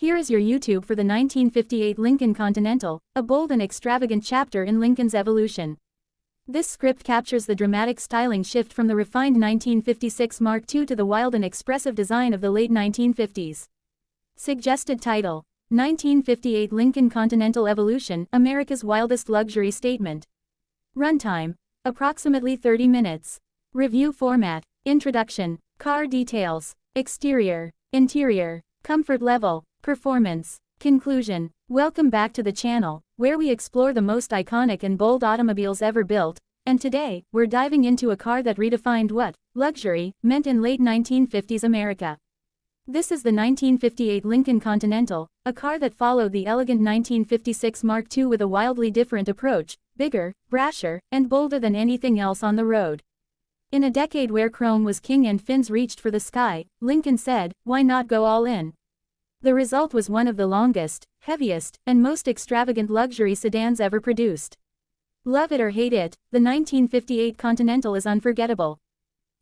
Here is your YouTube for the 1958 Lincoln Continental, a bold and extravagant chapter in Lincoln's evolution. This script captures the dramatic styling shift from the refined 1956 Mark II to the wild and expressive design of the late 1950s. Suggested title: 1958 Lincoln Continental Evolution, America's Wildest Luxury Statement. Runtime: approximately 30 minutes. Review format: Introduction, car details, exterior, interior, comfort level, performance. Conclusion. Welcome back to the channel, where we explore the most iconic and bold automobiles ever built, and today, we're diving into a car that redefined what luxury meant in late 1950s America. This is the 1958 Lincoln Continental, a car that followed the elegant 1956 Mark II with a wildly different approach, bigger, brasher, and bolder than anything else on the road. In a decade where chrome was king and fins reached for the sky, Lincoln said, "Why not go all in?" The result was one of the longest, heaviest, and most extravagant luxury sedans ever produced. Love it or hate it, the 1958 Continental is unforgettable.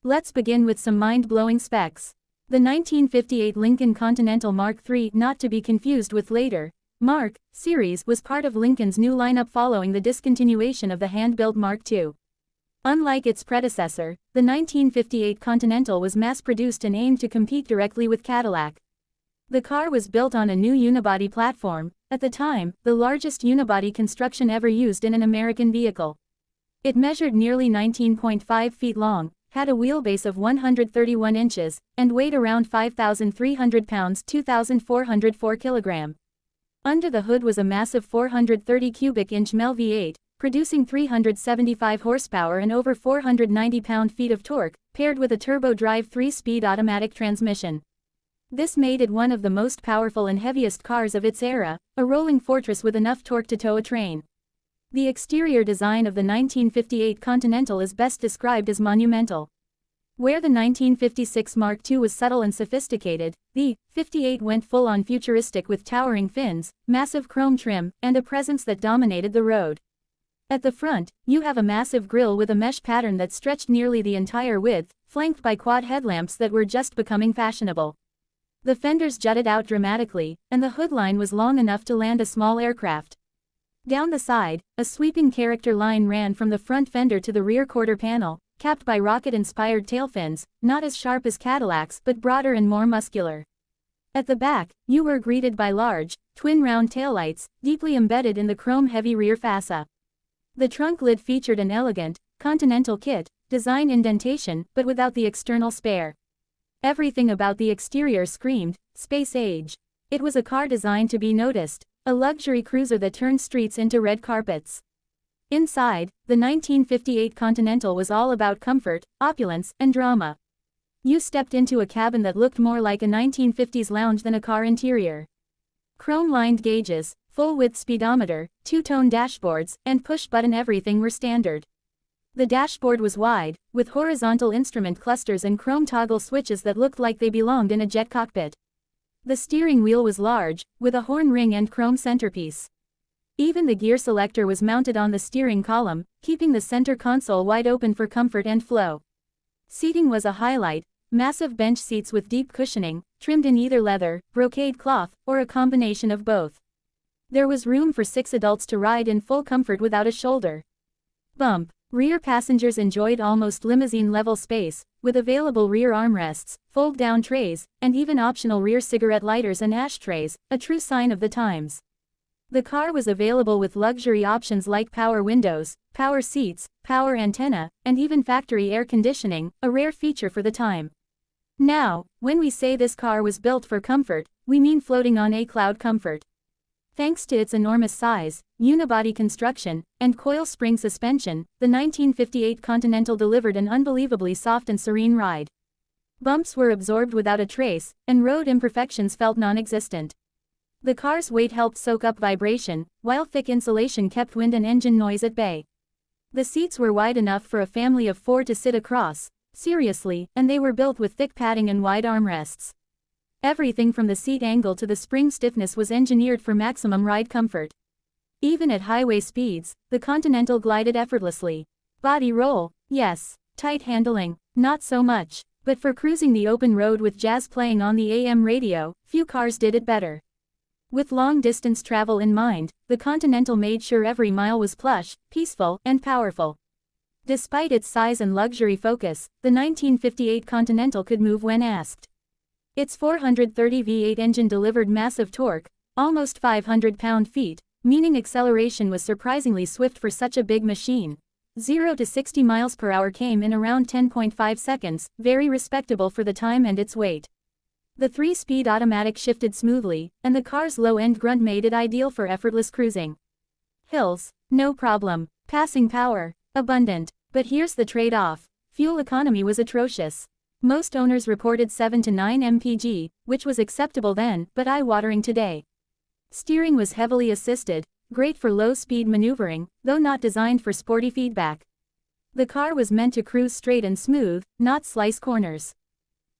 Let's begin with some mind-blowing specs. The 1958 Lincoln Continental Mark III, not to be confused with later Mark series, was part of Lincoln's new lineup following the discontinuation of the hand-built Mark II. Unlike its predecessor, the 1958 Continental was mass-produced and aimed to compete directly with Cadillac. The car was built on a new unibody platform, at the time, the largest unibody construction ever used in an American vehicle. It measured nearly 19.5 feet long, had a wheelbase of 131 inches, and weighed around 5,300 pounds, 2,404 kilograms. Under the hood was a massive 430 cubic inch Mel V8, producing 375 horsepower and over 490 pound-feet of torque, paired with a turbo-drive 3-speed automatic transmission. This made it one of the most powerful and heaviest cars of its era, a rolling fortress with enough torque to tow a train. The exterior design of the 1958 Continental is best described as monumental. Where the 1956 Mark II was subtle and sophisticated, the 58 went full-on futuristic with towering fins, massive chrome trim, and a presence that dominated the road. At the front, you have a massive grille with a mesh pattern that stretched nearly the entire width, flanked by quad headlamps that were just becoming fashionable. The fenders jutted out dramatically, and the hood line was long enough to land a small aircraft. Down the side, a sweeping character line ran from the front fender to the rear quarter panel, capped by rocket-inspired tailfins, not as sharp as Cadillac's but broader and more muscular. At the back, you were greeted by large, twin round taillights, deeply embedded in the chrome-heavy rear fascia. The trunk lid featured an elegant, Continental kit design indentation, but without the external spare. Everything about the exterior screamed space age. It was a car designed to be noticed, a luxury cruiser that turned streets into red carpets. Inside, the 1958 Continental was all about comfort, opulence, and drama. You stepped into a cabin that looked more like a 1950s lounge than a car interior. Chrome-lined gauges, full-width speedometer, two-tone dashboards, and push-button everything were standard. The dashboard was wide, with horizontal instrument clusters and chrome toggle switches that looked like they belonged in a jet cockpit. The steering wheel was large, with a horn ring and chrome centerpiece. Even the gear selector was mounted on the steering column, keeping the center console wide open for comfort and flow. Seating was a highlight, massive bench seats with deep cushioning, trimmed in either leather, brocade cloth, or a combination of both. There was room for 6 adults to ride in full comfort without a shoulder bump. Rear passengers enjoyed almost limousine-level space, with available rear armrests, fold-down trays, and even optional rear cigarette lighters and ashtrays, a true sign of the times. The car was available with luxury options like power windows, power seats, power antenna, and even factory air conditioning, a rare feature for the time. Now, when we say this car was built for comfort, we mean floating on a cloud comfort. Thanks to its enormous size, unibody construction, and coil spring suspension, the 1958 Continental delivered an unbelievably soft and serene ride. Bumps were absorbed without a trace, and road imperfections felt non-existent. The car's weight helped soak up vibration, while thick insulation kept wind and engine noise at bay. The seats were wide enough for a family of 4 to sit across, seriously, and they were built with thick padding and wide armrests. Everything from the seat angle to the spring stiffness was engineered for maximum ride comfort. Even at highway speeds, the Continental glided effortlessly. Body roll, yes. Tight handling, not so much. But for cruising the open road with jazz playing on the AM radio, few cars did it better. With long-distance travel in mind, the Continental made sure every mile was plush, peaceful, and powerful. Despite its size and luxury focus, the 1958 Continental could move when asked. Its 430 V8 engine delivered massive torque, almost 500 pound-feet, meaning acceleration was surprisingly swift for such a big machine. 0 to 60 miles per hour came in around 10.5 seconds, very respectable for the time and its weight. The 3-speed automatic shifted smoothly, and the car's low-end grunt made it ideal for effortless cruising. Hills, no problem. Passing power, abundant. But here's the trade-off. Fuel economy was atrocious. Most owners reported 7 to 9 mpg, which was acceptable then, but eye-watering today. Steering was heavily assisted, great for low-speed maneuvering, though not designed for sporty feedback. The car was meant to cruise straight and smooth, not slice corners.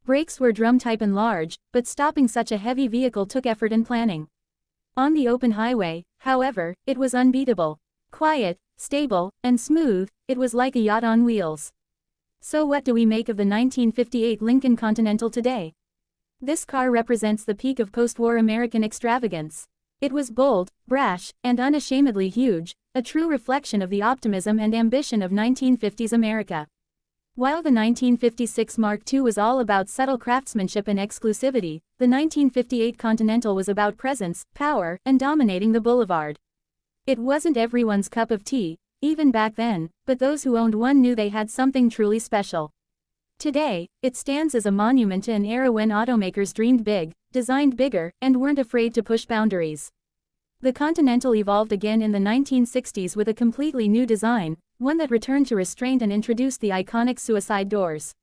Brakes were drum-type and large, but stopping such a heavy vehicle took effort and planning. On the open highway, however, it was unbeatable. Quiet, stable, and smooth, it was like a yacht on wheels. So what do we make of the 1958 Lincoln Continental today? This car represents the peak of post-war American extravagance. It was bold, brash, and unashamedly huge, a true reflection of the optimism and ambition of 1950s America. While the 1956 Mark II was all about subtle craftsmanship and exclusivity, the 1958 Continental was about presence, power, and dominating the boulevard. It wasn't everyone's cup of tea, even back then, but those who owned one knew they had something truly special. Today, it stands as a monument to an era when automakers dreamed big, designed bigger, and weren't afraid to push boundaries. The Continental evolved again in the 1960s with a completely new design, one that returned to restraint and introduced the iconic suicide doors.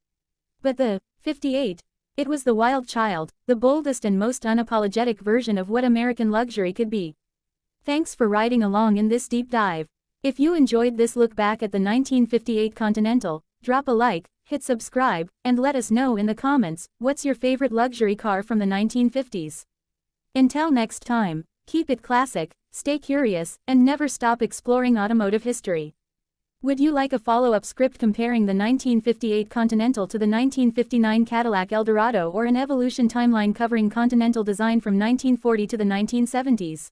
But the 58, it was the wild child, the boldest and most unapologetic version of what American luxury could be. Thanks for riding along in this deep dive. If you enjoyed this look back at the 1958 Continental, drop a like, hit subscribe, and let us know in the comments, what's your favorite luxury car from the 1950s? Until next time, keep it classic, stay curious, and never stop exploring automotive history. Would you like a follow-up script comparing the 1958 Continental to the 1959 Cadillac Eldorado, or an evolution timeline covering Continental design from 1940 to the 1970s?